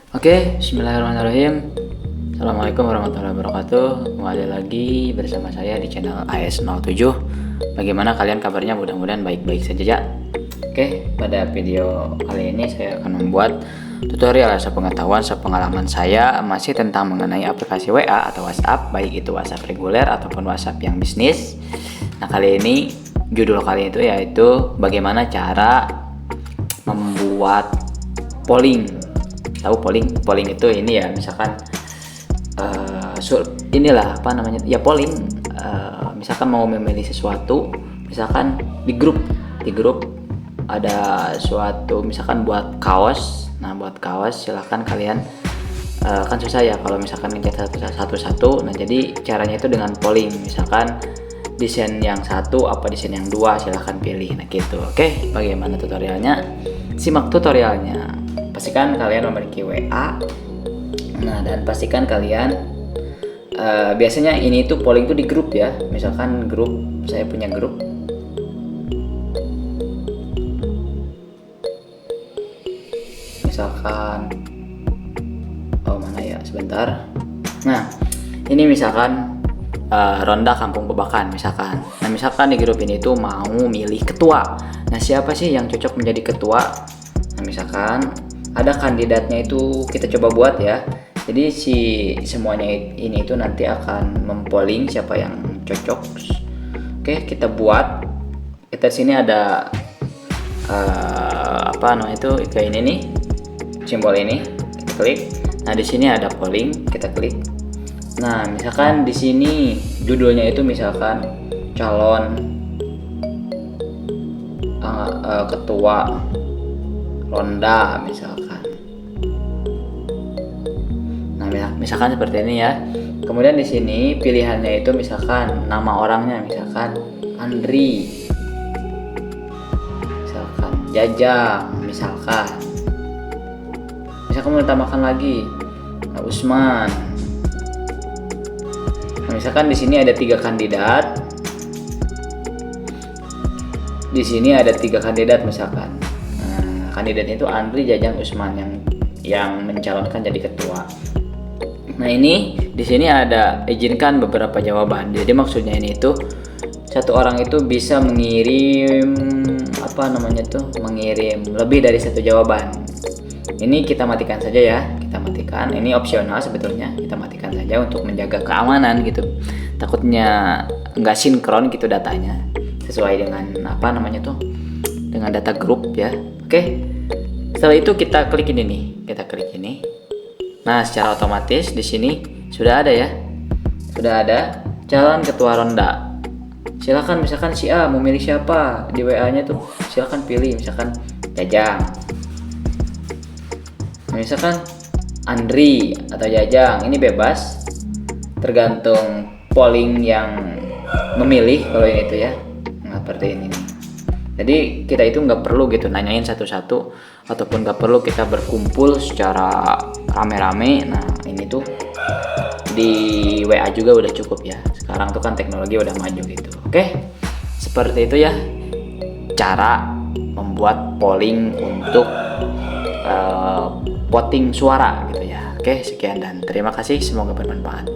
Oke, bismillahirrahmanirrahim. Assalamualaikum warahmatullahi wabarakatuh. Kembali lagi bersama saya di channel AS07. Bagaimana kalian kabarnya? Mudah-mudahan baik-baik saja ya. Oke, pada video kali ini saya akan membuat tutorial sepengetahuan sepengalaman saya masih tentang mengenai aplikasi WA atau WhatsApp, baik itu WhatsApp reguler ataupun WhatsApp yang bisnis. Nah, kali ini judul kali itu yaitu bagaimana cara membuat polling. Tahu polling itu ini ya, misalkan inilah apa namanya ya, polling, misalkan mau memilih sesuatu, misalkan di grup ada suatu, misalkan buat kaos. Nah, buat kaos silahkan kalian, kan susah ya kalau misalkan ngecat satu-satu. Nah, jadi caranya itu dengan polling, misalkan desain yang satu apa desain yang dua, silahkan pilih. Nah gitu. Oke, bagaimana tutorialnya? Simak tutorialnya. Pastikan kalian memiliki WA. Nah, dan pastikan kalian biasanya ini tuh polling tuh di grup ya. Misalkan grup, saya punya grup. Misalkan mana ya, sebentar. Nah, ini misalkan Ronda Kampung Bebakan misalkan. Nah, misalkan di grup ini tuh mau milih ketua. Nah, siapa sih yang cocok menjadi ketua? Nah, misalkan ada kandidatnya itu kita coba buat ya. Jadi semuanya ini itu nanti akan mempolling siapa yang cocok. Oke, kita buat. Kita sini ada apa namanya itu, kayak ini nih, simbol ini, kita klik. Nah, di sini ada polling, kita klik. Nah, misalkan di sini judulnya itu misalkan calon ketua Ronda misalkan. Nah, misalkan seperti ini ya. Kemudian di sini pilihannya itu misalkan nama orangnya, misalkan Andri, misalkan Jajang, misalkan mau ditambahkan lagi Usman. Nah, misalkan di sini ada 3 kandidat. Di sini ada 3 kandidat misalkan. Nah, kandidatnya itu Andri, Jajang, Usman yang mencalonkan jadi ketua. Nah, ini di sini ada izinkan beberapa jawaban. Jadi maksudnya ini itu satu orang itu bisa mengirim mengirim lebih dari 1 jawaban. Ini kita matikan saja ya, kita matikan. Ini opsional sebetulnya, kita matikan saja untuk menjaga keamanan gitu. Takutnya nggak sinkron gitu datanya sesuai dengan dengan data grup ya. Oke, setelah itu kita klik ini nih, kita klik ini. Nah, secara otomatis di sini sudah ada ya, sudah ada calon ketua Ronda. Silakan misalkan si A mau milih siapa di WA-nya tuh, silakan pilih misalkan Jajang. Misalkan Andri atau Jajang, ini bebas tergantung polling yang memilih kalau ini tuh ya. Nah, seperti ini nih. Jadi kita itu nggak perlu gitu nanyain satu-satu, ataupun nggak perlu kita berkumpul secara rame-rame. Nah, ini tuh di WA juga udah cukup ya. Sekarang tuh kan teknologi udah maju gitu. Oke, seperti itu ya cara membuat polling untuk voting suara gitu ya. Oke, sekian dan terima kasih, semoga bermanfaat.